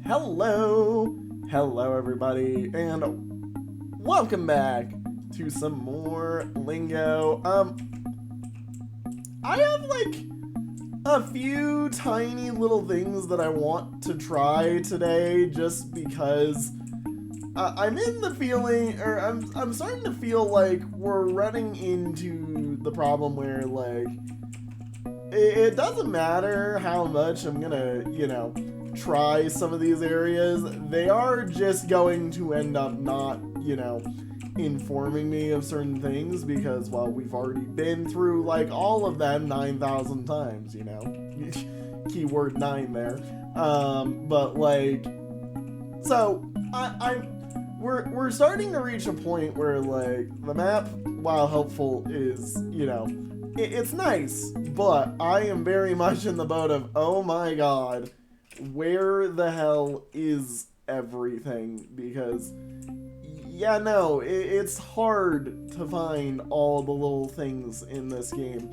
Hello everybody, and welcome back to some more Lingo. I have like a few tiny little things that I want to try today just because I'm in the feeling, or I'm starting to feel like we're running into the problem where like it doesn't matter how much I'm gonna, try some of these areas, they are just going to end up not, informing me of certain things because, well, we've already been through like all of them 9,000 times, keyword 9 there. But like, so we're starting to reach a point where like the map, while helpful, is, it's nice, but I am very much in the boat of, oh my god, where the hell is everything? Because, it's hard to find all the little things in this game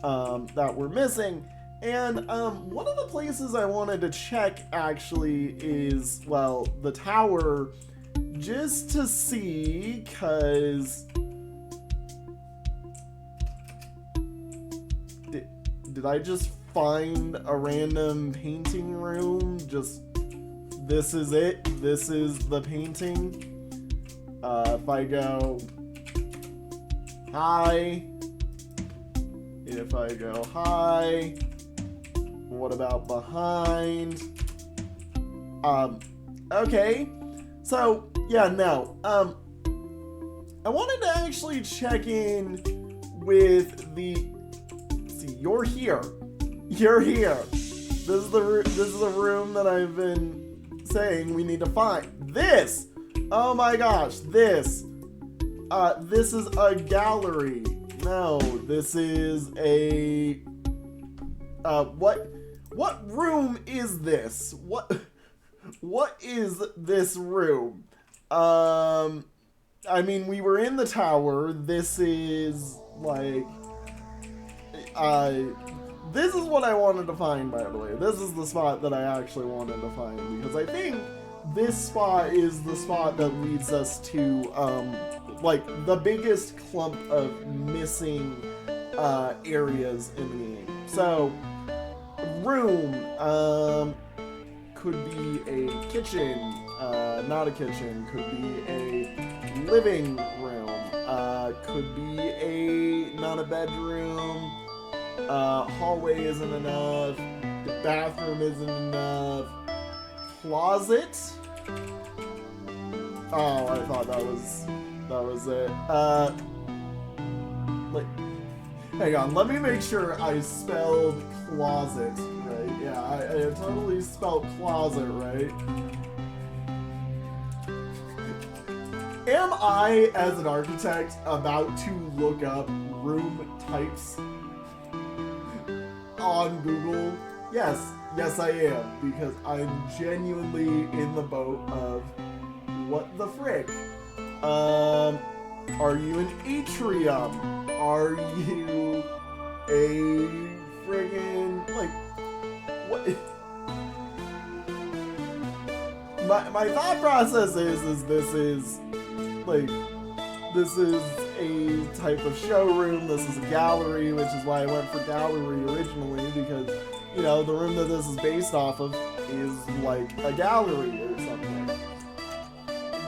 that we're missing. And one of the places I wanted to check actually is, well, the tower, just to see, because did I just find a random painting room? Just, this is it? This is the painting? If I go hi, what about behind? Okay, so, I wanted to actually check in with you're here. You're here. This is the room that I've been saying we need to find. This! Oh my gosh, this. This is a gallery. No, this is a... What room is this? What is this room? I mean, we were in the tower. This is, like... this is what I wanted to find, by the way. This is the spot that I actually wanted to find, because I think this spot is the spot that leads us to, like, the biggest clump of missing areas in the game. So, room, could be a kitchen, not a kitchen, could be a living room, could be not a bedroom. Hallway isn't enough. The bathroom isn't enough. Closet? Oh, I thought that was it. Hang on, let me make sure I spelled closet right. Yeah, I totally spelled closet right. Am I, as an architect, about to look up room types on Google? Yes, I am, because I'm genuinely in the boat of what the frick? Are you an atrium? Are you a friggin' like what? My thought process is this is a type of showroom. This is a gallery, which is why I went for gallery originally, because, the room that this is based off of is like a gallery or something.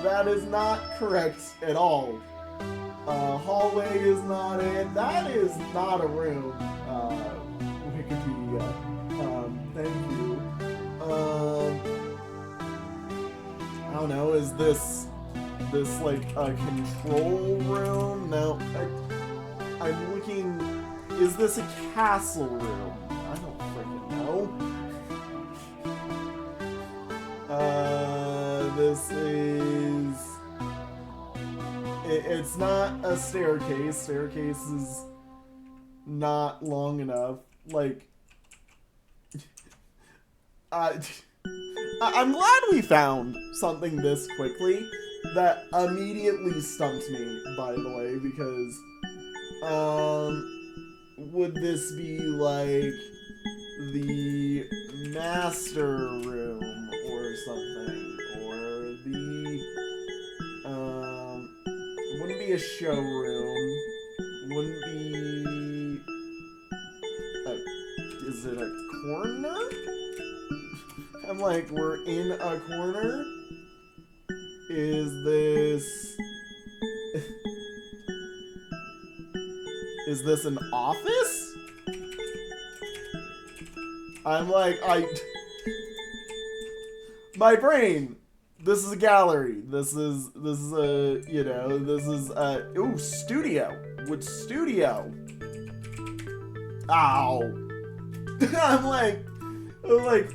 That is not correct at all. Hallway is not it. That is not a room. Wikipedia. Thank you. I don't know, is this like a control room? No, I'm looking. Is this a castle room? I don't freaking know. This is. It's not a staircase. Staircase is not long enough. Like, I'm glad we found something this quickly. That immediately stumped me, by the way, because, would this be, like, the master room, or or something, or the wouldn't be a showroom, wouldn't be is it a corner? I'm like, we're in a corner? Is this is this an office? I'm like, my brain. This is a gallery. This is a, you know, this is a, ooh, studio. Would studio? Ow. I'm like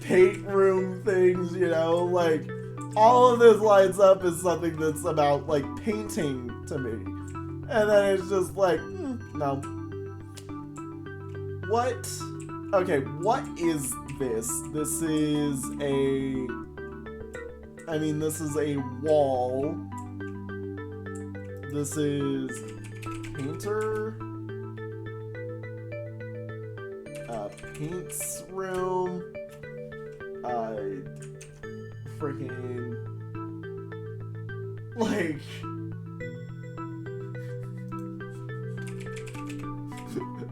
paint room things, you know, like all of this lines up as something that's about like painting to me. And then it's just like, no. What? Okay, what is this? This is a... I mean, this is a wall. This is... painter? Paints room. Freaking... like...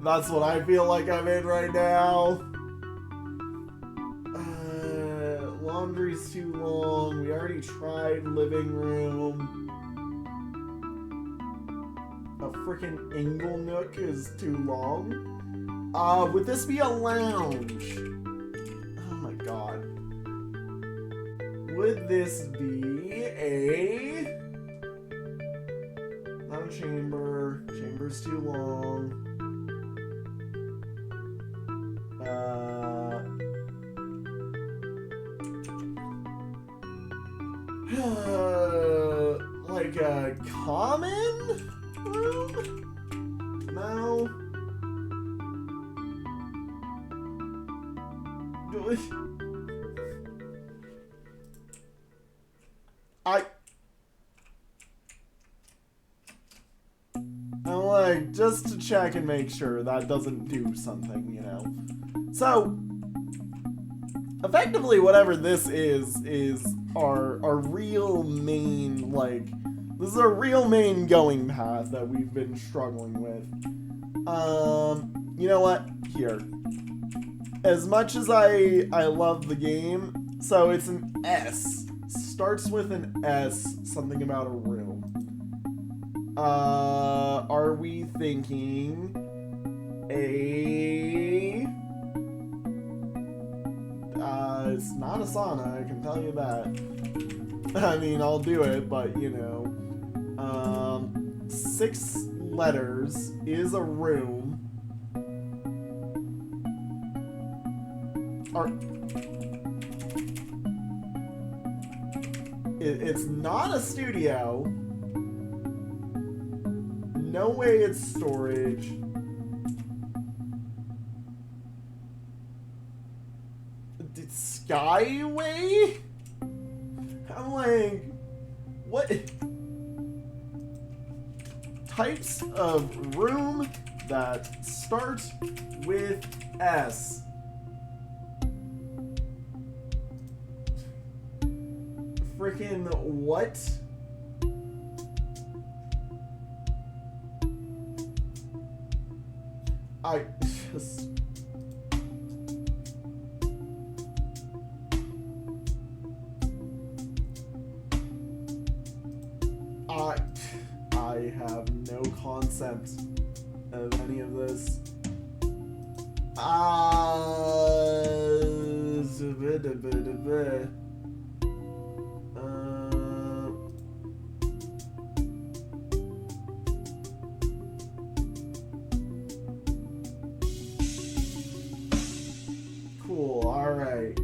That's what I feel like I'm in right now. Laundry's too long. We already tried living room. A freaking Ingle Nook is too long. Would this be a lounge? Oh my god. Would this be a... not a chamber. Chamber's too long. Like a common room? No. I'm like, just to check and make sure that doesn't do something, you know. So, effectively, whatever this is our real main, like, this is our real main going path that we've been struggling with. You know what? Here. As much as I love the game, so it's an S. Starts with an S, something about a room. Are we thinking a... it's not a sauna, I can tell you that. I mean, I'll do it, but, you know. 6 letters is a room. It's not a studio. No way it's storage. It's Skyway? I'm like, what? Types of room that start with S. Frickin' what? I just... I have no concept of any of this. Cool, alright.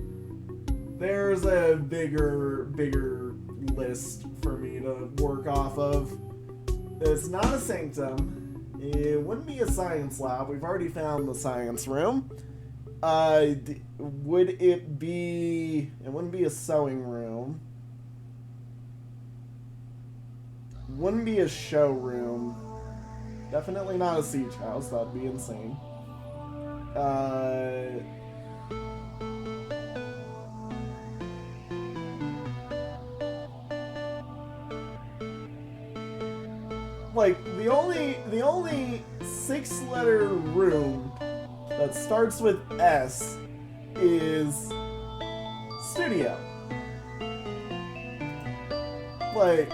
There's a bigger list for me to work off of. It's not a sanctum. It wouldn't be a science lab. We've already found the science room. Would it be... It wouldn't be a sewing room. Wouldn't be a showroom. Definitely not a siege house. That'd be insane. like, the only 6-letter room that starts with S is studio. Like,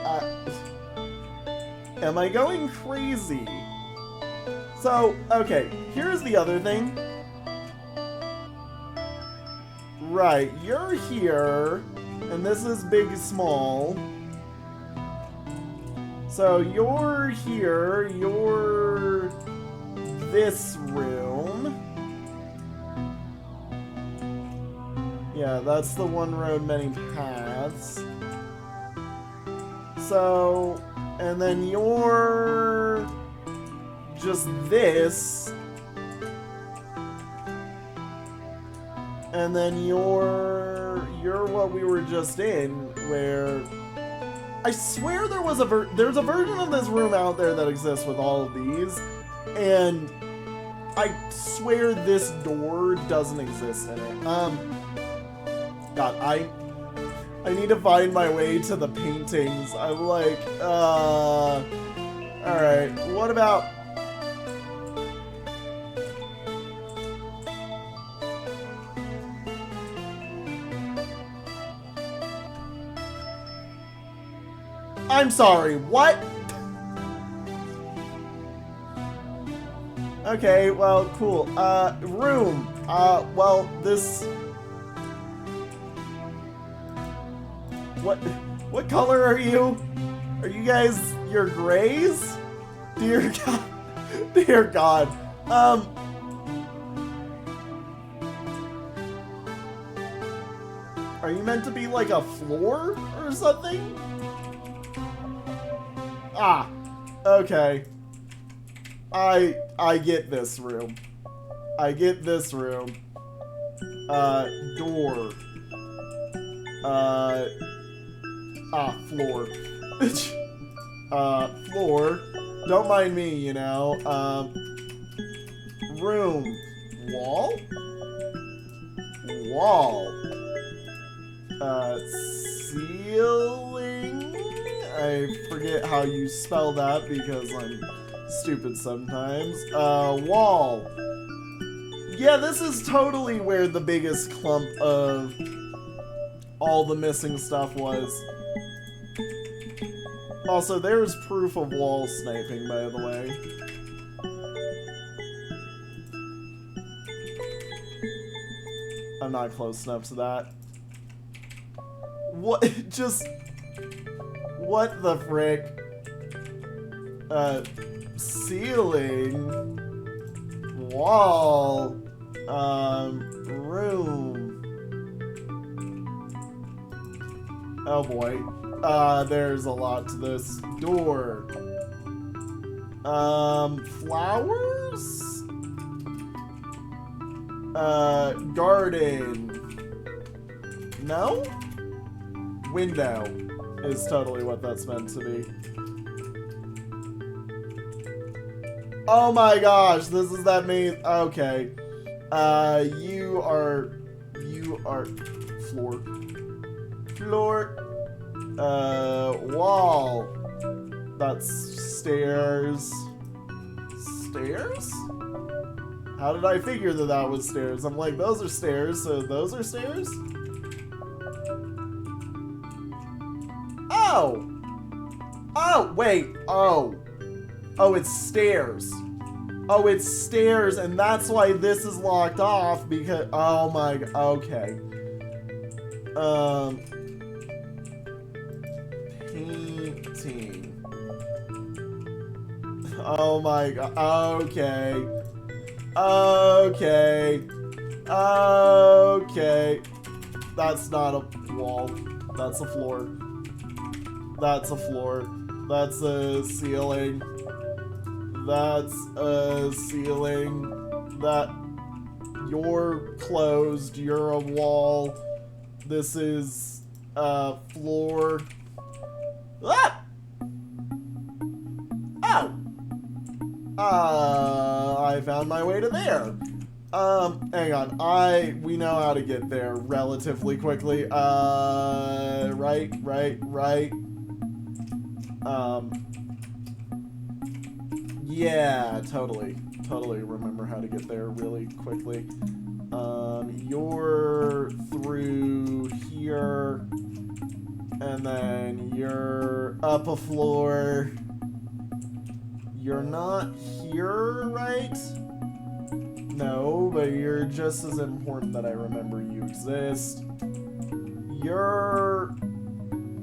am I going crazy? So, okay, here's the other thing. Right, you're here, and this is big, small. So you're here, you're this room. Yeah, that's the one road, many paths. So, and then you're just this. And then you're what we were just in, where I swear there's a version of this room out there that exists with all of these, and I swear this door doesn't exist in it. God, I need to find my way to the paintings. I'm like, alright, what about... I'm sorry, what? Okay, well, cool. Room. Well, this... What color are you? Are you guys your grays? Dear God. Dear God. Are you meant to be like a floor or something? Ah, okay. I get this room. I get this room. Door. Floor. Floor. Don't mind me, you know. Room. Wall? Wall. Ceiling? I forget how you spell that because I'm stupid sometimes. Wall. Yeah, this is totally where the biggest clump of all the missing stuff was. Also, there's proof of wall sniping, by the way. I'm not close enough to that. What? Just... What the frick? Ceiling... Wall... room... Oh boy. There's a lot to this. Door. Flowers? Garden. No? Window is totally what that's meant to be. Oh my gosh, this is that maze. Okay. You are floor. Floor. Wall. That's stairs. Stairs? How did I figure that that was stairs? I'm like, those are stairs, so those are stairs? Oh! Oh, wait. Oh. Oh, it's stairs. Oh, it's stairs, and that's why this is locked off, because... Oh my... Okay. Painting. Oh my god. Okay. Okay. Okay. That's not a wall. That's a floor. That's a floor. That's a ceiling. That's a ceiling. That... You're closed. You're a wall. This is a floor. Ah! Oh! I found my way to there. Hang on. We know how to get there relatively quickly. Right. Yeah, totally. Totally remember how to get there really quickly. You're through here. And then you're up a floor. You're not here, right? No, but you're just as important that I remember you exist. You're...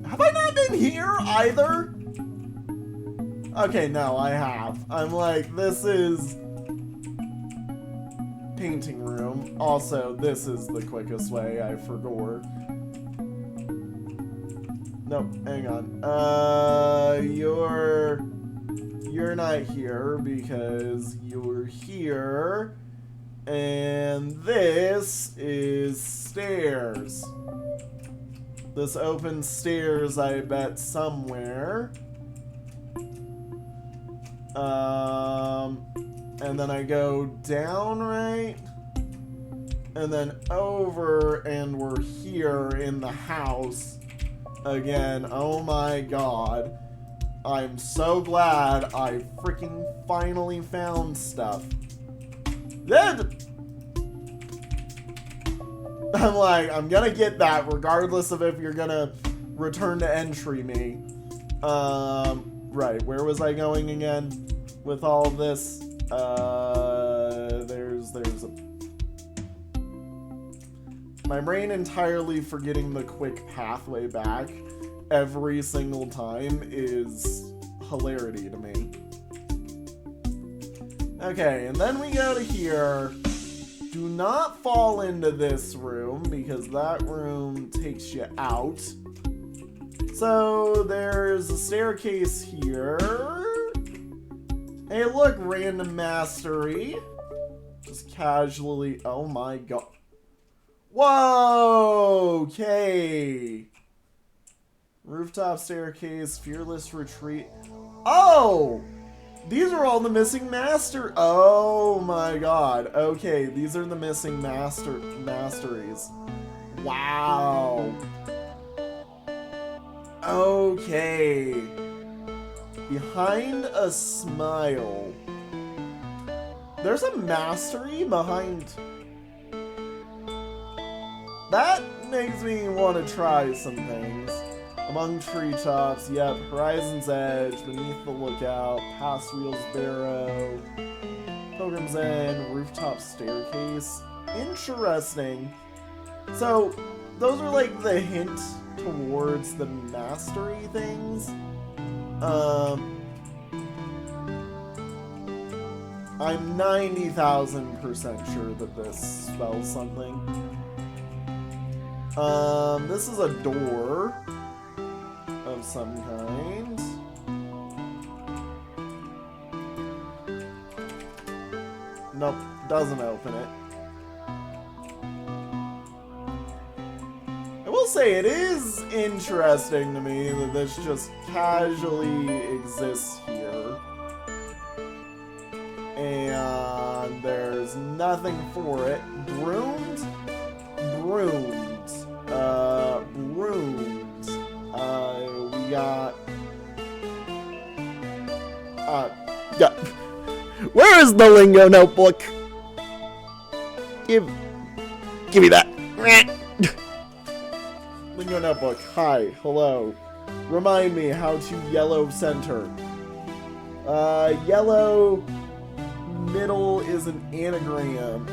Have I not been here either? Okay, no, I have. I'm like, this is... painting room. Also, this is the quickest way, I forgot. Nope, hang on. You're not here because you're here. And this is stairs. This opens stairs, I bet, somewhere. And then I go down, right? And then over, and we're here in the house again. Oh my god. I'm so glad I freaking finally found stuff. Then I'm like, I'm gonna get that regardless of if you're gonna return to entry me. Right, where was I going again with all of this? There's a... My brain entirely forgetting the quick pathway back every single time is hilarity to me. Okay, and then we go to here. Do not fall into this room because that room takes you out. So there's a staircase here. Hey, look, random mastery. Just casually. Oh my god. Whoa! Okay. Rooftop staircase, fearless retreat. Oh! These are all the missing master. Oh my god. Okay, these are the missing masteries. Wow. Okay. Behind a smile. There's a mastery behind. That makes me want to try some things. Among treetops, yep. Horizon's Edge, Beneath the Lookout, Past Wheels Barrow, Pilgrim's End, Rooftop Staircase. Interesting. So, those are like the hint towards the mastery things. I'm 90,000% sure that this spells something. This is a door of some kind. Nope, doesn't open it. I will say it is interesting to me that this just casually exists here. And there's nothing for it. Brooms? Brooms. Brooms. We got... yeah. Where is the Lingo notebook? Give me that. Lingo notebook. Hi. Hello. Remind me how to yellow center. Yellow middle is an anagram.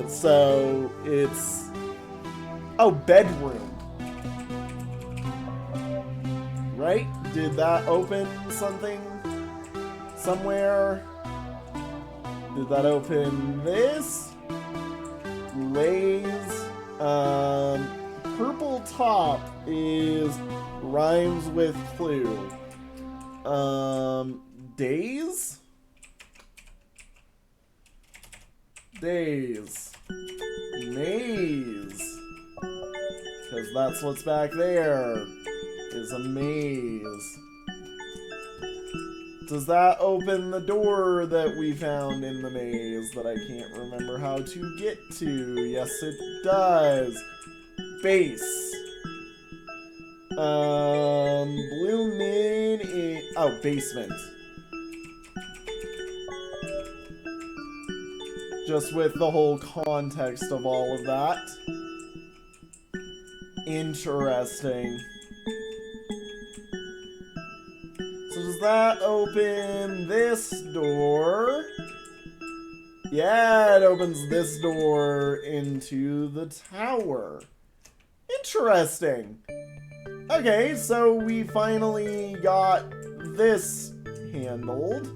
So it's... Oh, bedroom. Right? Did that open something somewhere? Did that open this? Lays. Purple top is rhymes with clue. Days? Days. Maze. Because that's what's back there. Is a maze. Does that open the door that we found in the maze that I can't remember how to get to? Yes, it does. Base. Blue min is... Oh, basement. just with the whole context of all of that. Interesting. So does that open this door? Yeah, it opens this door into the tower. Interesting. Okay, so we finally got this handled,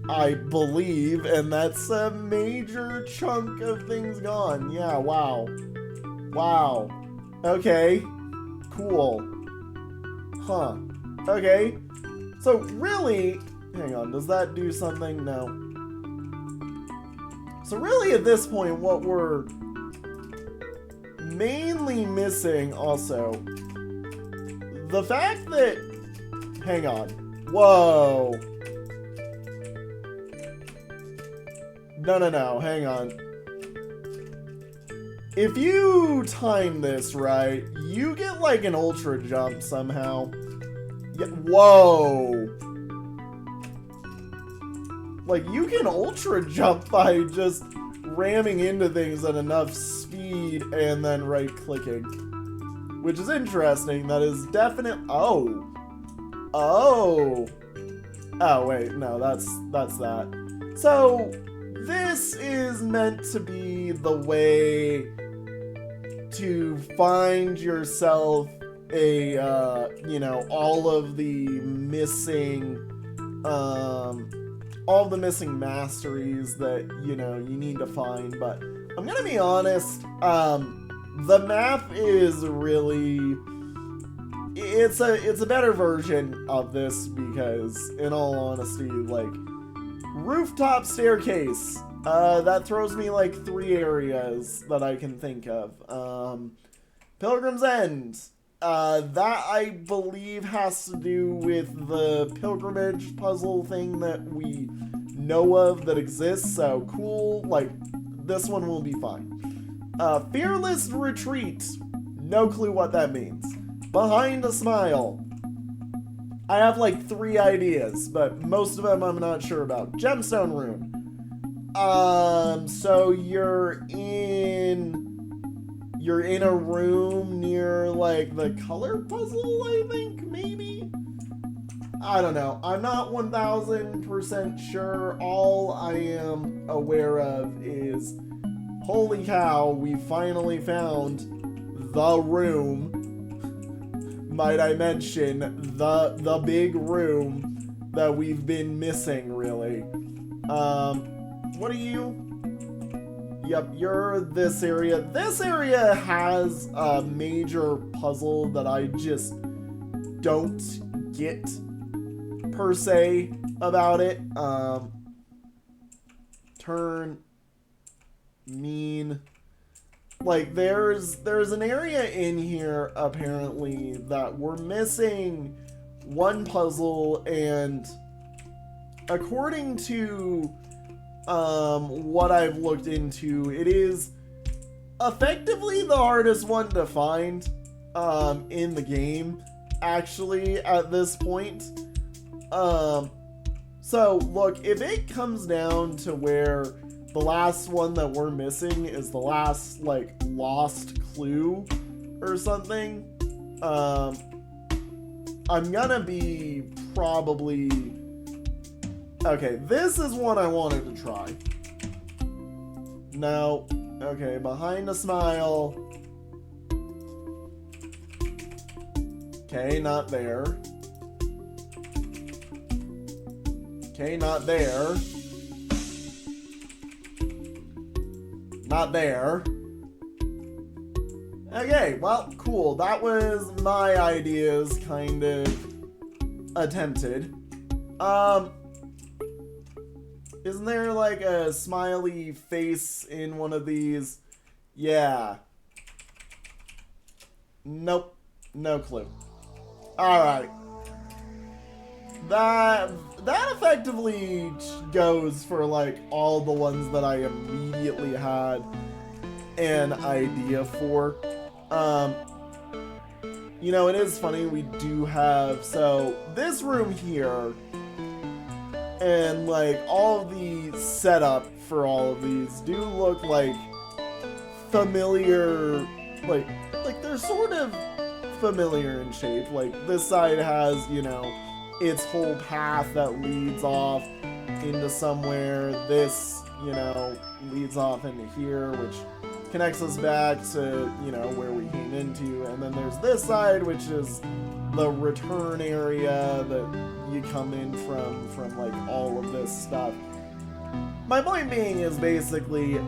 I believe, and that's a major chunk of things gone. Yeah, wow. Wow. Okay. Cool. Huh. Okay. So really, hang on, does that do something? No. So really at this point, what we're mainly missing also, the fact that, hang on, whoa. No, hang on. If you time this right, you get like an ultra jump somehow. Yeah, whoa. Like, you can ultra jump by just ramming into things at enough speed and then right-clicking. Which is interesting. That is definite. Oh. Oh. Oh, wait. No, that's that. So, this is meant to be the way to find yourself a, you know, all of the missing masteries that, you know, you need to find. But I'm gonna be honest, the map is really, it's a better version of this because, in all honesty, like, rooftop staircase, that throws me like 3 areas that I can think of. Pilgrim's End, that I believe has to do with the pilgrimage puzzle thing that we know of that exists, so cool, like, this one will be fine. Fearless Retreat, no clue what that means. Behind a Smile, I have like 3 ideas, but most of them I'm not sure about. Gemstone Rune, so you're in a room near, like, the color puzzle, I think, maybe? I don't know. I'm not 1000% sure. All I am aware of is, holy cow, we finally found the room. Might I mention, the big room that we've been missing, really. What are you? Yep, you're this area. This area has a major puzzle that I just don't get, per se, about it. Turn, mean. Like, there's an area in here, apparently, that we're missing one puzzle, and according to what I've looked into, it is effectively the hardest one to find in the game, actually, at this point. So, look, if it comes down to where the last one that we're missing is the last, like, lost clue or something, I'm gonna be probably... Okay, this is one I wanted to try. No. Okay, Behind a Smile. Okay, not there. Okay, not there. Not there. Okay, well, cool. That was my ideas kind of attempted. Isn't there like a smiley face in one of these? Yeah. Nope. No clue. Alright. That effectively goes for like all the ones that I immediately had an idea for. You know, it is funny, we do have, so this room here, and like all the setup for all of these do look like familiar, like they're sort of familiar in shape. Like this side has, you know, its whole path that leads off into somewhere. This, you know, leads off into here, which connects us back to, you know, where we came into. And then there's this side, which is the return area that you come in from like all of this stuff. My point being is basically,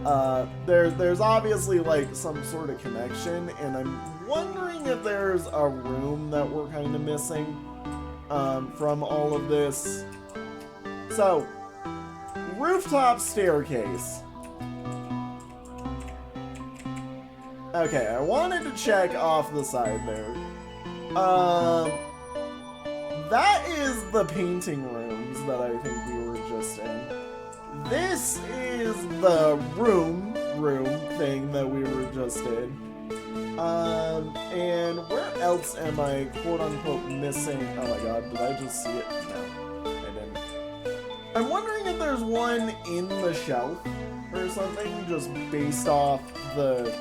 there's obviously like some sort of connection, and I'm wondering if there's a room that we're kind of missing from all of this. So, rooftop staircase. Okay, I wanted to check off the side there. That is the painting rooms that I think we were just in. This is the room thing that we were just in. And where else am I, quote unquote, missing? Oh my god, did I just see it? No, I didn't. I'm wondering if there's one in the shelf or something, just based off the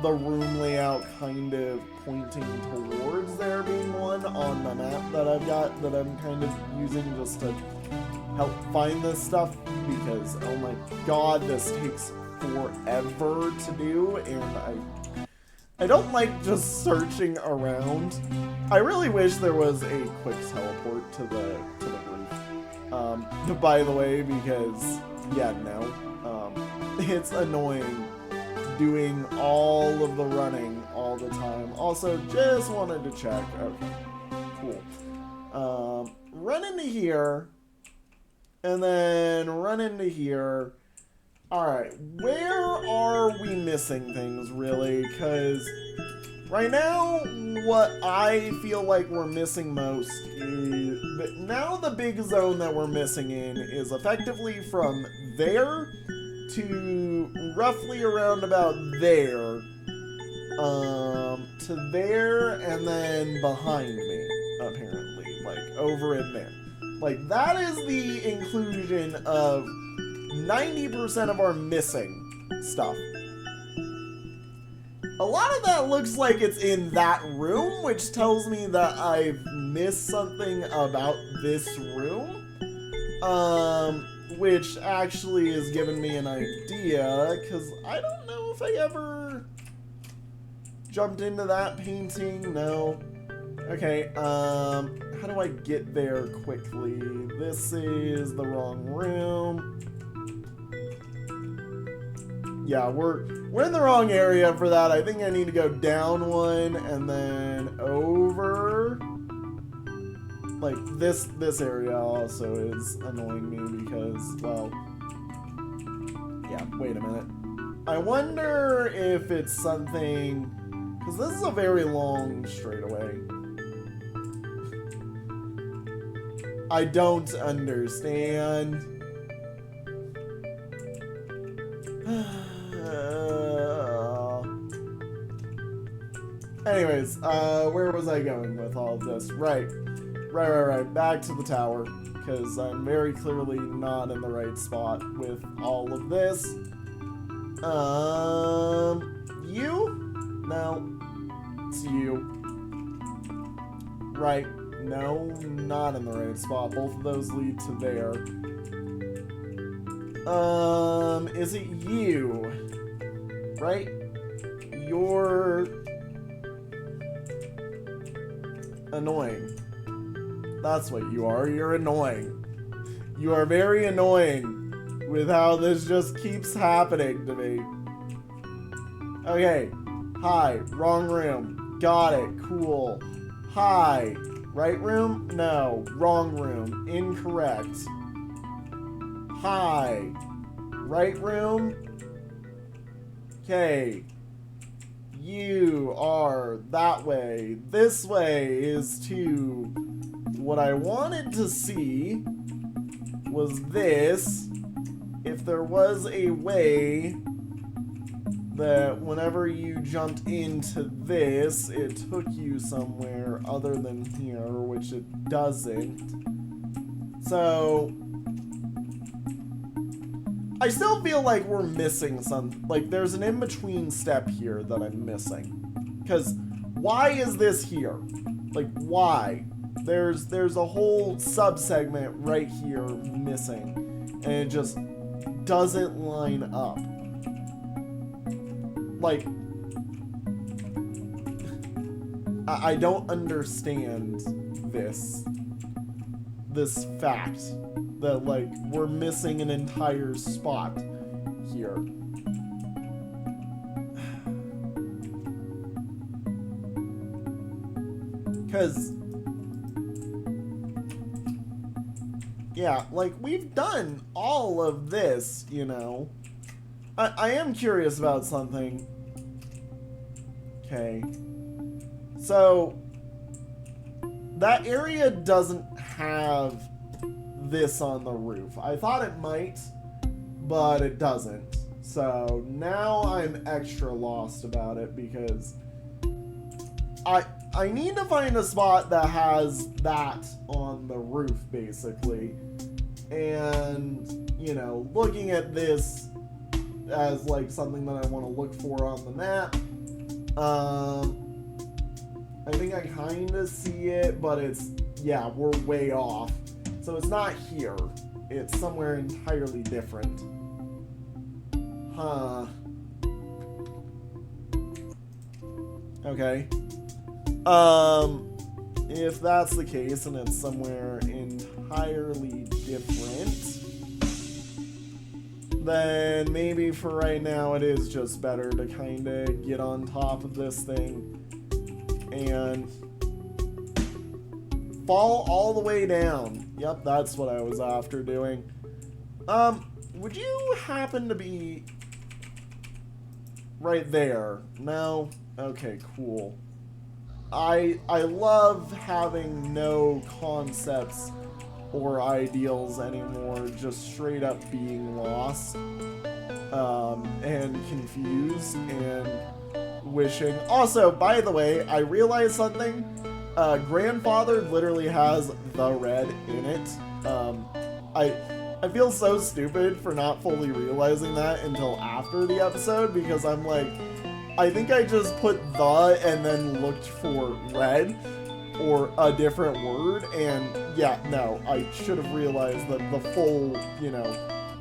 room layout kind of pointing towards there being one on the map that I've got, that I'm kind of using just to help find this stuff, because oh my god, this takes forever to do, and I don't like just searching around. I really wish there was a quick teleport to the roof. By the way, because yeah, no, it's annoying doing all of the running all the time. Also, just wanted to check. Okay, cool. Run into here, and then run into here. Alright, where are we missing things, really? Because right now, what I feel like we're missing most is... But now the big zone that we're missing in is effectively from there to roughly around about there, to there, and then behind me, apparently. Like, over in there. Like, that is the inclusion of 90% of our missing stuff. A lot of that looks like it's in that room, which tells me that I've missed something about this room. Which actually has given me an idea, because I don't know if I ever jumped into that painting. No. Okay, how do I get there quickly? This is the wrong room. Yeah, we're in the wrong area for that. I think I need to go down one and then over. Like, this area also is annoying me because, well... Yeah, wait a minute. I wonder if it's something... Because this is a very long straightaway. I don't understand. Anyways, where was I going with all of this? Right. Back to the tower, because I'm very clearly not in the right spot with all of this. You? No. It's you. Right. No, not in the right spot. Both of those lead to there. Is it you? Right? You're... annoying. That's what you are. You're annoying. You are very annoying with how this just keeps happening to me. Okay. Hi. Wrong room. Got it. Cool. Hi. Right room? No. Wrong room. Incorrect. Hi. Right room? Okay. You are that way. This way is to... What I wanted to see was this. If there was a way that whenever you jumped into this, it took you somewhere other than here, which it doesn't. So, I still feel like we're missing some, like there's an in-between step here that I'm missing. Because why is this here? Like, why? There's a whole sub-segment right here missing, and it just doesn't line up. Like, I don't understand this fact that, like, we're missing an entire spot here. Because, yeah, like, we've done all of this, you know. I am curious about something. Okay. So, that area doesn't have this on the roof. I thought it might, but it doesn't. So, now I'm extra lost about it because I need to find a spot that has that on the roof, basically. And, you know, looking at this as, like, something that I want to look for on the map. I think I kind of see it, but it's, yeah, we're way off. So it's not here. It's somewhere entirely different. Huh. Okay. If that's the case and it's somewhere entirely different, then maybe for right now it is just better to kind of get on top of this thing and fall all the way down. Yep, that's what I was after doing. Would you happen to be right there? No? Okay, cool. I love having no concepts or ideals anymore, just straight up being lost and confused and wishing. Also, by the way, I realized something. Grandfather literally has the red in it. I feel so stupid for not fully realizing that until after the episode, because I'm like, I think I just put the and then looked for red or a different word, and yeah, no, I should have realized that the full, you know,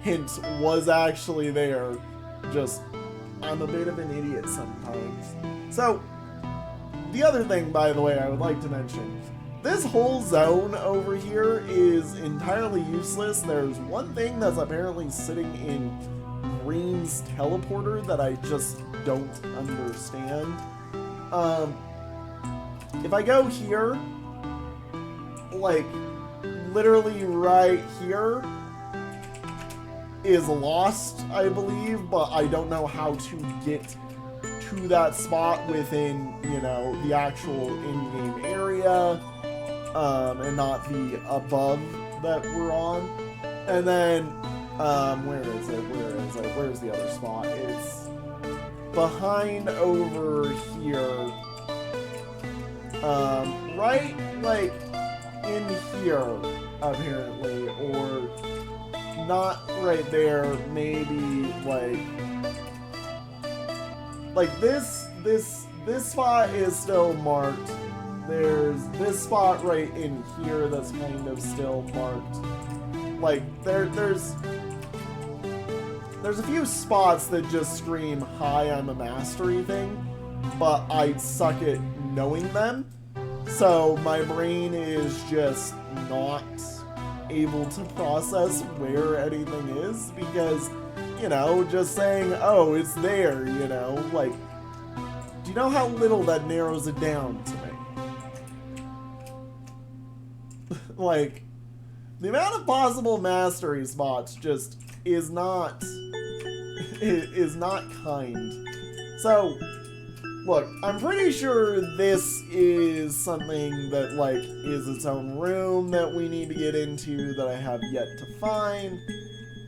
hint was actually there. Just, I'm a bit of an idiot sometimes. So, the other thing, by the way, I would like to mention, this whole zone over here is entirely useless. There's one thing that's apparently sitting in Green's teleporter that I just don't understand. If I go here, like, literally right here is lost, I believe, but I don't know how to get to that spot within, you know, the actual in-game area, and not the above that we're on. And then, where is it? Where's the other spot? It's behind over here. Right, like, in here, apparently, or not right there, maybe, like this spot is still marked. There's this spot right in here that's kind of still marked. Like, there's a few spots that just scream, "Hi, I'm a mastery" thing, but I suck at knowing them. So my brain is just not able to process where anything is, because, you know, just saying, oh, it's there, you know, like, do you know how little that narrows it down to me? Like, the amount of possible mastery spots just is not kind. So, look, I'm pretty sure this is something that, like, is its own room that we need to get into that I have yet to find.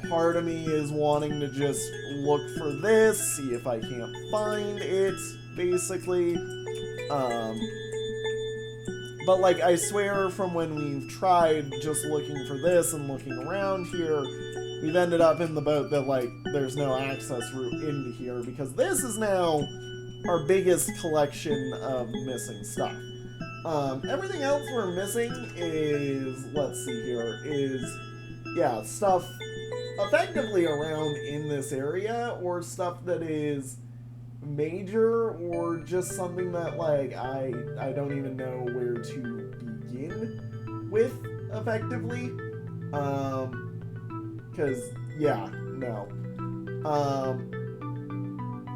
Part of me is wanting to just look for this, see if I can't find it, basically. But, like, I swear from when we've tried just looking for this and looking around here, we've ended up in the boat that, like, there's no access route into here, because this is now our biggest collection of missing stuff. Everything else we're missing is, let's see here, is, yeah, stuff effectively around in this area, or stuff that is major, or just something that, like, I don't even know where to begin with, effectively. Because, yeah, no.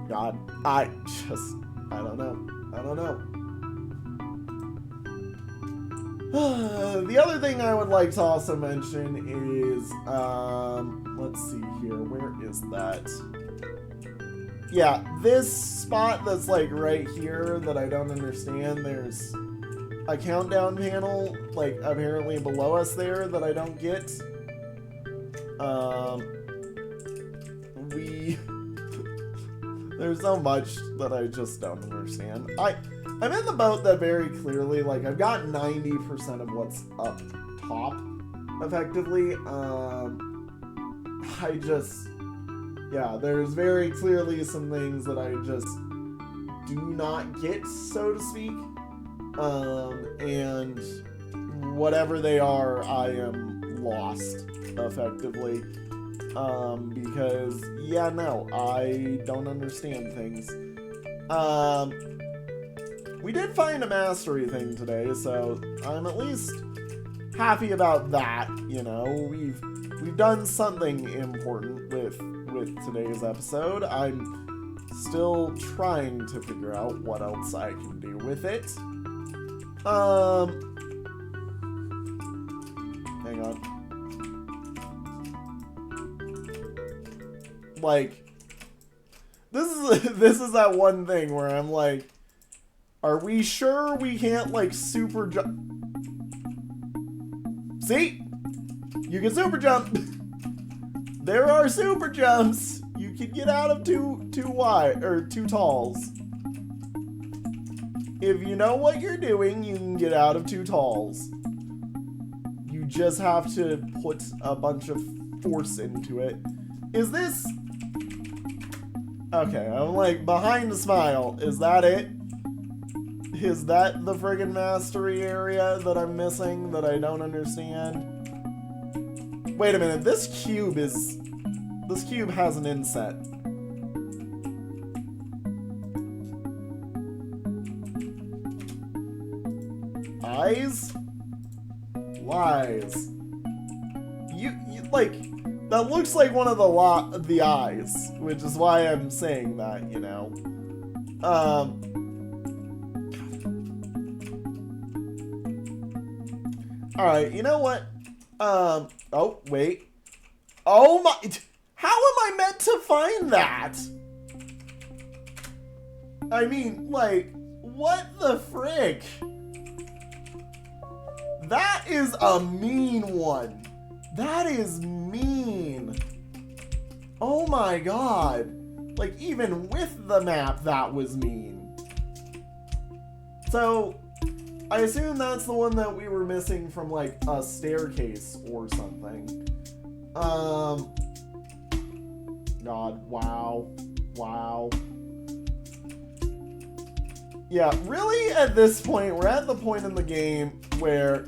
God, I don't know. The other thing I would like to also mention is, let's see here, where is that? Yeah, this spot that's, like, right here that I don't understand, there's a countdown panel, like, apparently below us there that I don't get. There's so much that I just don't understand. I'm in the boat that very clearly, like, I've got 90% of what's up top, effectively. Yeah, there's very clearly some things that I just do not get, so to speak. And whatever they are, I am lost, effectively. Because, yeah, no, I don't understand things. We did find a mastery thing today, so I'm at least happy about that, you know. We've done something important with today's episode. I'm still trying to figure out what else I can do with it. Hang on. Like, this is that one thing where I'm like, are we sure we can't, like, super jump? See? You can super jump. There are super jumps. You can get out of two wide or two talls. If you know what you're doing, you can get out of two talls. You just have to put a bunch of force into it. Is this... Okay, I'm like, behind the smile. Is that it? Is that the friggin' mastery area that I'm missing that I don't understand? Wait a minute, this cube has an inset. Eyes? Lies. You like, that looks like one of the eyes, which is why I'm saying that, you know. Alright, you know what? Oh, wait. Oh my... How am I meant to find that? I mean, like, what the frick? That is a mean one. That is mean. Oh my god. Like, even with the map, that was mean. So... I assume that's the one that we were missing from, like, a staircase or something. God, wow. Wow. Yeah, really, at this point, we're at the point in the game where...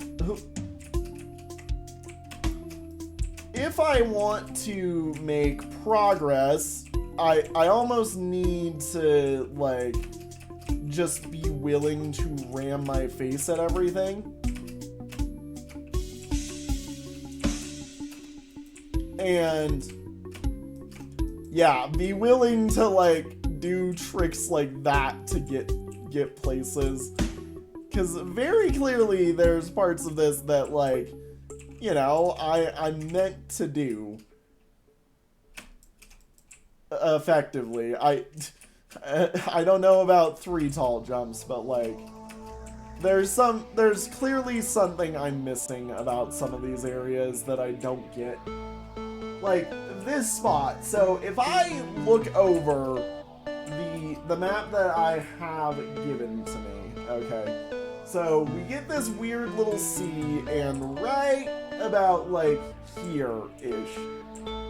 If I want to make progress, I almost need to, like... just be willing to ram my face at everything. And yeah, be willing to, like, do tricks like that to get places. Because very clearly there's parts of this that, like, you know, I'm meant to do effectively. I don't know about 3 tall jumps, but, like, there's clearly something I'm missing about some of these areas that I don't get. Like, this spot. So, if I look over the map that I have given to me, okay, So we get this weird little C, and right about like here-ish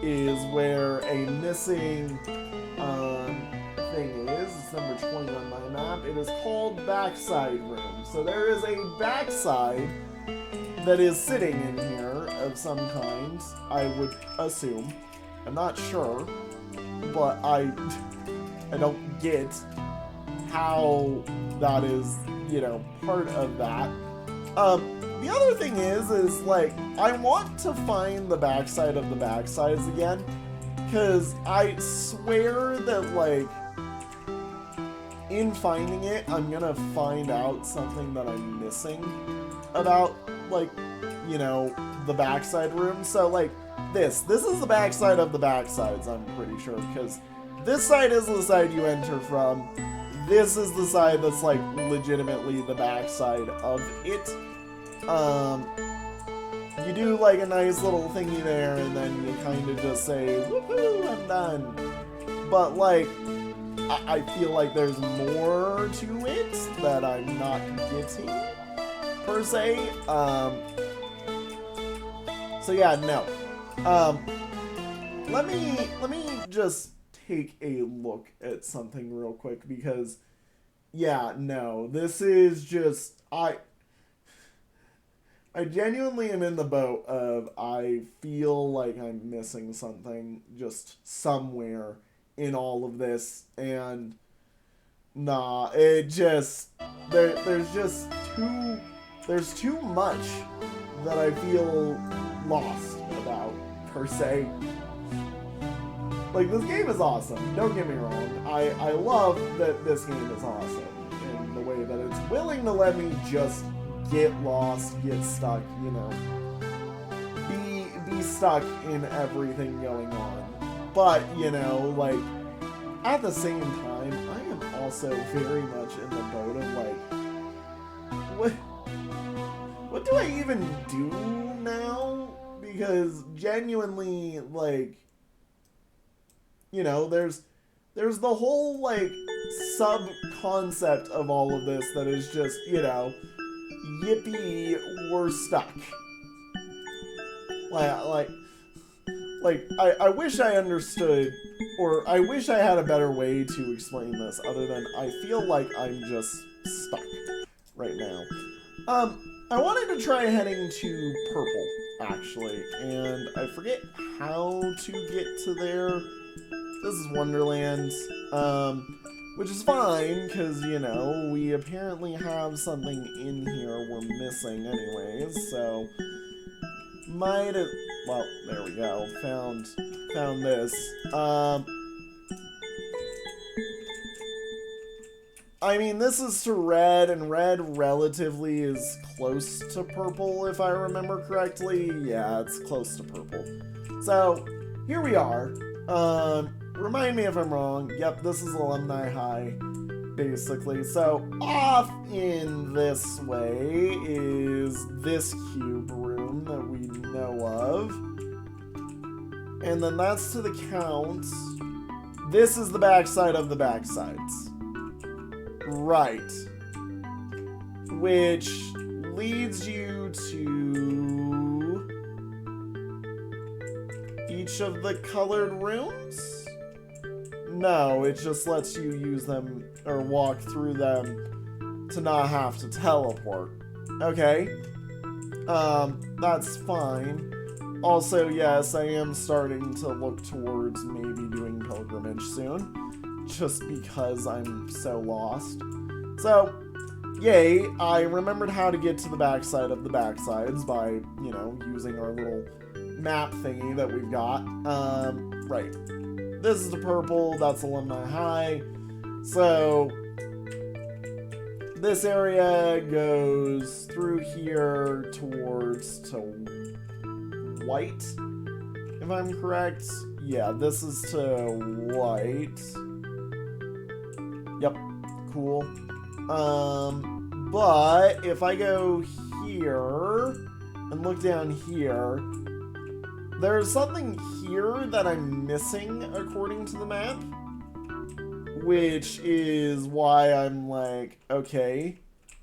is where a missing thing is. It's number 20 on my map. It is called backside room. So there is a backside that is sitting in here of some kind, I would assume. I'm not sure, but I don't get how that is, you know, part of that. The other thing is like, I want to find the backside of the backsides again, because I swear that, like, in finding it, I'm gonna find out something that I'm missing about, like, you know, the backside room. So, like, this is the backside of the backsides, I'm pretty sure, because this side is the side you enter from. This is the side that's, like, legitimately the backside of it. You do, like, a nice little thingy there, and then you kind of just say, woohoo, I'm done. But, like, I feel like there's more to it that I'm not getting, per se. So yeah, no. Let me just take a look at something real quick, because yeah, no, this is just, I genuinely am in the boat of, I feel like I'm missing something just somewhere in all of this, and nah, it just, there's too much that I feel lost about, per se. Like, this game is awesome, don't get me wrong. I love that this game is awesome, and the way that it's willing to let me just get lost, get stuck, you know, be stuck in everything going on. But, you know, like, at the same time, I am also very much in the boat of, like, what do I even do now? Because genuinely, like, you know, there's the whole, like, sub-concept of all of this that is just, you know, yippee, we're stuck. Like, I wish I understood, or I wish I had a better way to explain this, other than I feel like I'm just stuck right now. I wanted to try heading to purple, actually, and I forget how to get to there. This is Wonderland, which is fine, because, you know, we apparently have something in here we're missing anyways, so might have, well, there we go, found this. I mean, this is to red, and red relatively is close to purple, if I remember correctly. Yeah, it's close to purple. So, here we are. Remind me if I'm wrong. Yep, this is Alumni High, basically. So, off in this way is this cube room that we know of. And then that's to the count. This is the backside of the backsides. Right. Which leads you to each of the colored rooms? No, it just lets you use them or walk through them to not have to teleport. Okay. That's fine. Also, yes, I am starting to look towards maybe doing pilgrimage soon, just because I'm so lost. So, yay, I remembered how to get to the backside of the backsides by, you know, using our little map thingy that we've got. Right. This is the purple, that's Alumni High. So, this area goes through here towards to white, if I'm correct. Yeah, this is to white. Yep, cool. But if I go here and look down here, there's something here that I'm missing according to the map, which is why I'm like, okay,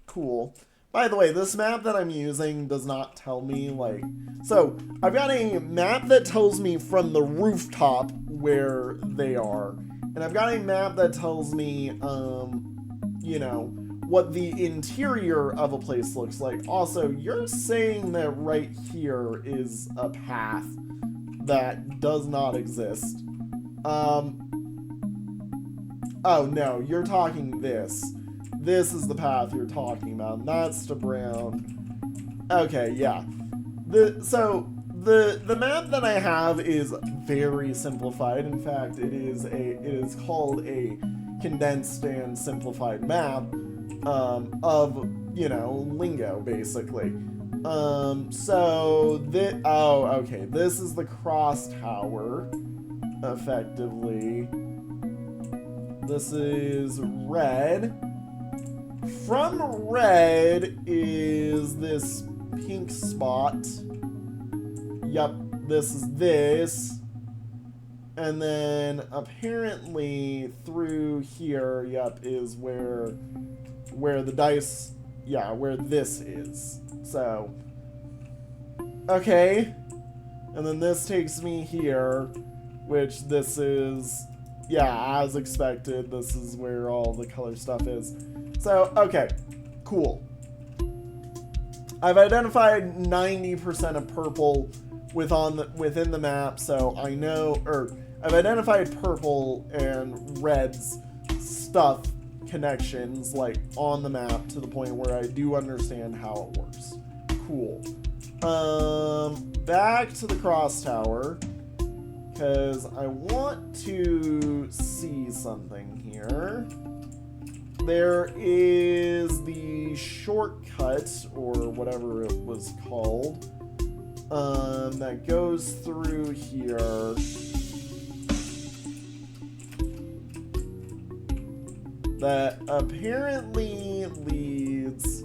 cool. By the way, this map that I'm using does not tell me, like... So, I've got a map that tells me from the rooftop where they are. And I've got a map that tells me, you know, what the interior of a place looks like. Also, you're saying that right here is a path that does not exist. Oh, no, you're talking this. This is the path you're talking about, and that's to Brown. Okay, yeah. The map that I have is very simplified. In fact, it is called a condensed and simplified map of, you know, Lingo, basically. Okay, this is the cross tower, effectively. This is red. From red is this pink spot. Yup, this is this. And then apparently through here, yup, is where the dice, yeah, where this is. So, okay. And then this takes me here, which this is, yeah, as expected, this is where all the color stuff is. So, okay, cool. I've identified 90% of purple within the map, so I know, or I've identified purple and red's stuff connections, like, on the map to the point where I do understand how it works. Cool. Back to the cross tower, because I want to see something here. There is the shortcut, or whatever it was called, that goes through here. That apparently leads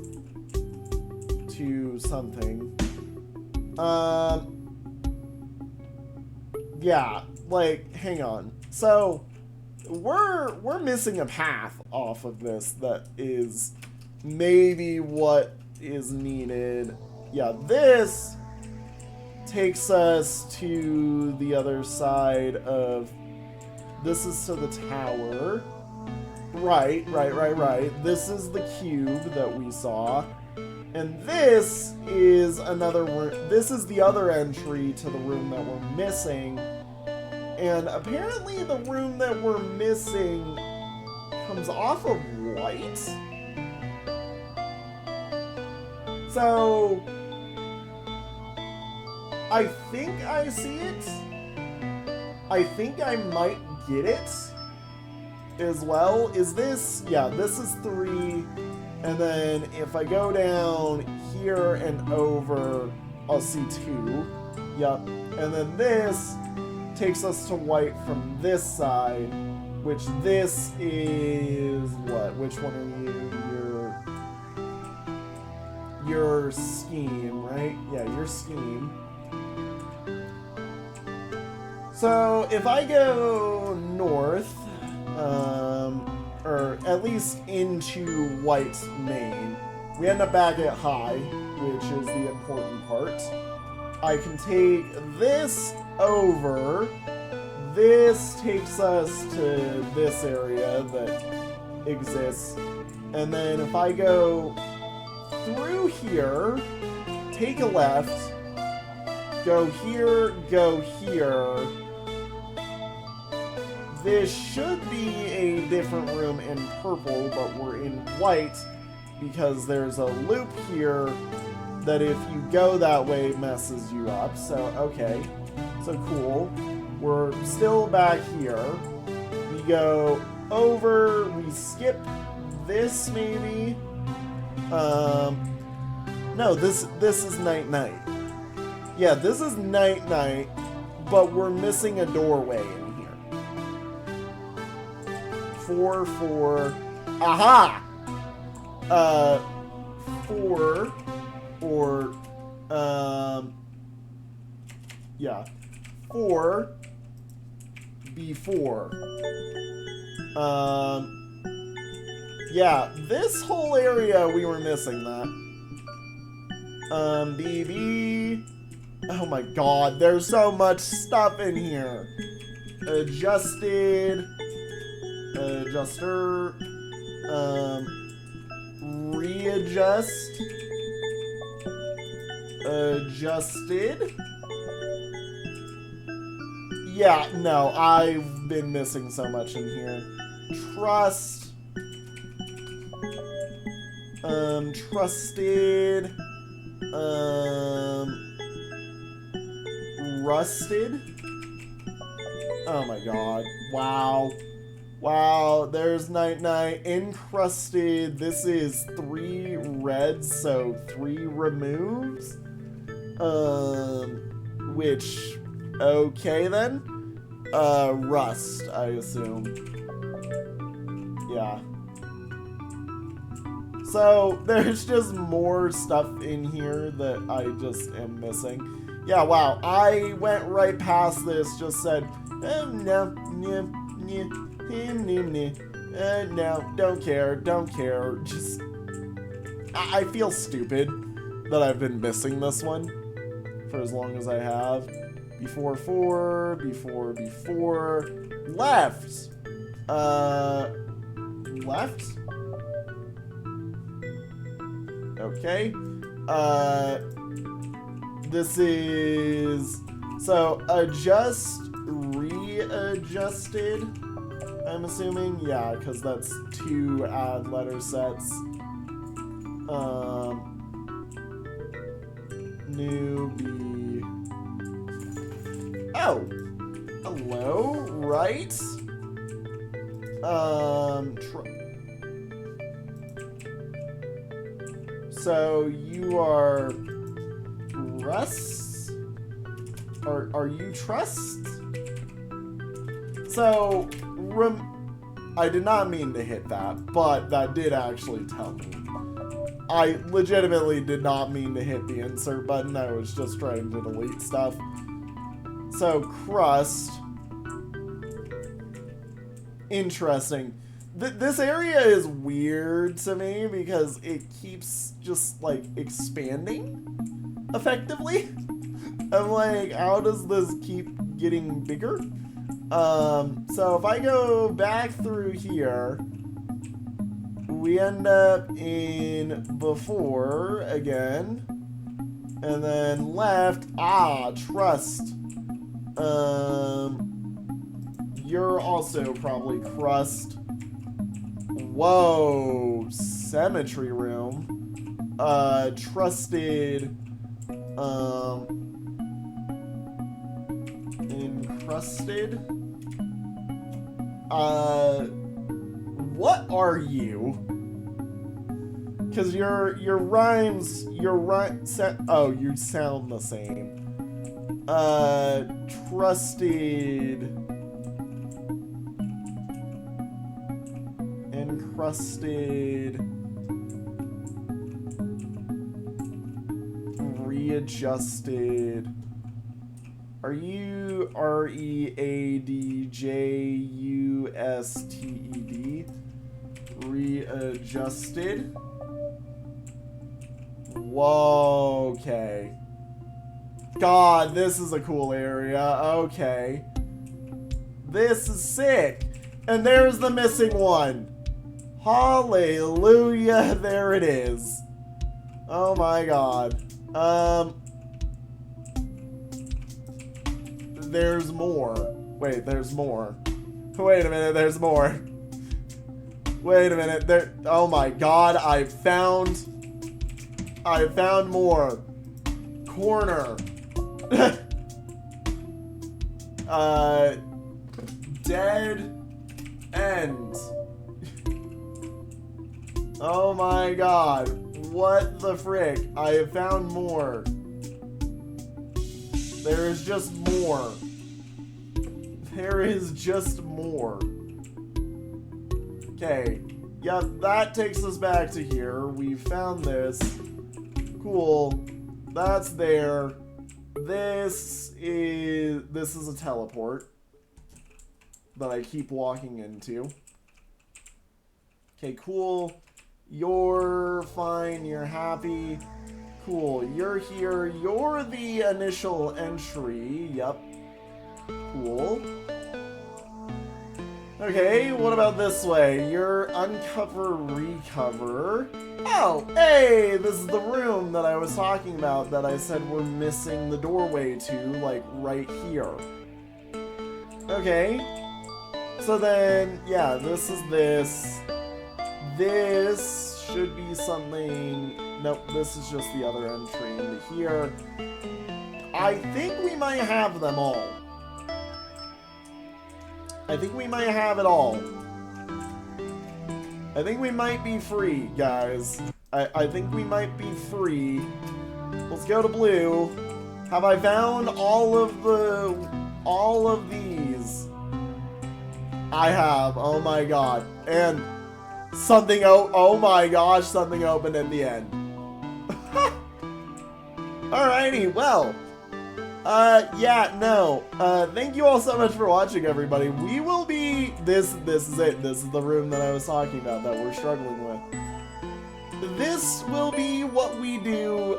to something. Yeah, like, hang on. So, we're missing a path off of this that is maybe what is needed. Yeah, this takes us to the other side of... This is to the tower. Right. This is the cube that we saw. And this is another room. This is the other entry to the room that we're missing. And apparently the room that we're missing comes off of white. So I think I see it. I think I might get it as well. Is this? Yeah, this is 3. And then if I go down here and over, I'll see 2. Yep. And then this takes us to white from this side, which this is what? Which one are you? Your scheme, right? Yeah, your scheme. So if I go north, or at least into White's main, we end up back at high, which is the important part. I can take this over. This takes us to this area that exists. And then if I go through here, take a left, go here, this should be a different room in purple, but we're in white because there's a loop here that if you go that way messes you up. So, okay. So cool. We're still back here. We go over, we skip this maybe. No, this is night. Yeah, this is night, but we're missing a doorway in here. 4. Aha! 4 or yeah, 4 B4. Yeah, this whole area we were missing that. BB. Oh my god, there's so much stuff in here. Adjusted. Adjuster. Readjust. Adjusted. Yeah, no, I've been missing so much in here. Trust. Trusted. Rusted. Oh my god. Wow. Wow, there's Night Night. Encrusted. This is 3 reds, so 3 removes. Which, okay then. Rust, I assume. Yeah. So, there's just more stuff in here that I just am missing. Yeah, wow, I went right past this, just said, no, don't care, just... I feel stupid that I've been missing this one for as long as I have. Before 4, before, left! Left? Okay. This is... So, adjust, readjusted, I'm assuming. Yeah, because that's 2 add letter sets. New B. Oh! Hello, right? So you are Russ? Are you Trust? So, I did not mean to hit that, but that did actually tell me. I legitimately did not mean to hit the insert button, I was just trying to delete stuff. So, Crust. Interesting. This area is weird to me because it keeps just, like, expanding, effectively. I'm like, how does this keep getting bigger? So if I go back through here, we end up in before again, and then left, Trust. You're also probably Crust. Whoa, Cemetery Room. Trusted, Encrusted. What are you? Because your rhymes, oh, you sound the same. Trusted. Encrusted. Readjusted. Are you Readjusted? Readjusted. Whoa, okay. God, this is a cool area. Okay. This is sick. And there's the missing one. Hallelujah, there it is. Oh my god. There's more. Wait, there's more. Wait a minute, there's more. Wait a minute, oh my god, I found more. Corner. Dead end. Oh my god. What the frick? I have found more. There is just more. There is just more. Okay. Yep, that takes us back to here. We found this. Cool. That's there. This is a teleport that I keep walking into. Okay, cool. You're fine. You're happy. Cool, you're here. You're the initial entry. Yep. Cool. Okay, what about this way? You're uncover, recover. Oh, hey, this is the room that I was talking about that I said we're missing the doorway to, like, right here. Okay. So then, yeah, this is this. This should be something... Nope, this is just the other entry into here. I think we might have them all. I think we might have it all. I think we might be free, guys. I think we might be free. Let's go to blue. Have I found all of these? I have. Oh my god. And something, oh my gosh, something opened at the end. Alrighty, well. Yeah, no. Thank you all so much for watching, everybody. We will be... This is it. This is the room that I was talking about that we're struggling with. This will be what we do,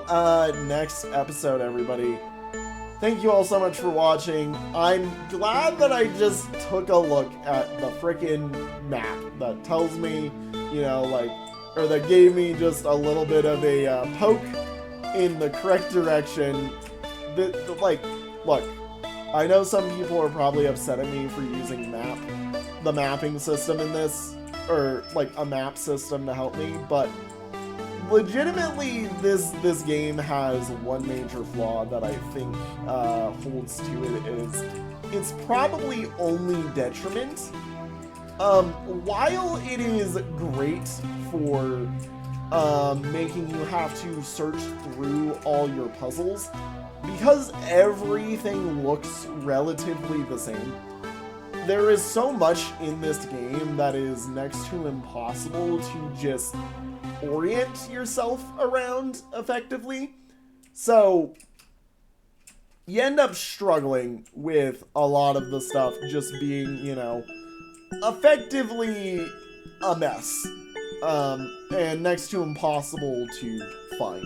next episode, everybody. Thank you all so much for watching. I'm glad that I just took a look at the frickin' map that tells me, you know, like... Or that gave me just a little bit of a, poke in the correct direction. Like, look, I know some people are probably upset at me for using the mapping system in this, or like a map system to help me, but legitimately this game has one major flaw that I think holds to it is it's probably only detriment. While it is great for making you have to search through all your puzzles, because everything looks relatively the same, there is so much in this game that is next to impossible to just orient yourself around effectively. So you end up struggling with a lot of the stuff just being, you know, effectively a mess. And next to impossible to find.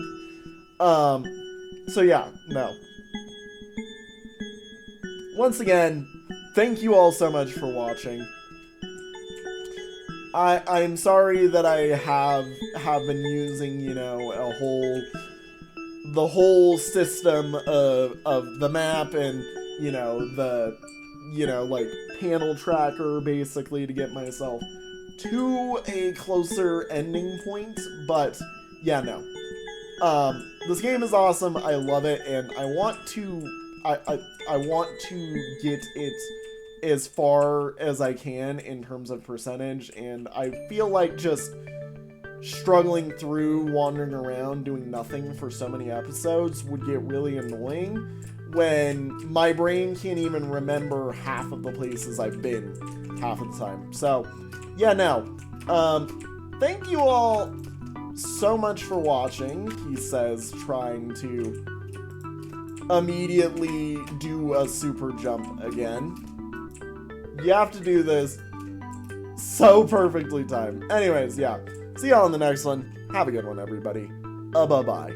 So yeah, no. Once again, thank you all so much for watching. I'm sorry that I have been using, you know, the whole system of the map and, you know, like panel tracker basically to get myself to a closer ending point, but yeah, no. This game is awesome. I love it, and I want to get it as far as I can in terms of percentage, and I feel like just struggling through, wandering around, doing nothing for so many episodes would get really annoying when my brain can't even remember half of the places I've been half of the time. So, yeah, no. Thank you all so much for watching, he says, trying to immediately do a super jump again. You have to do this so perfectly timed. Anyways, yeah. See y'all in the next one. Have a good one, everybody. Bye-bye.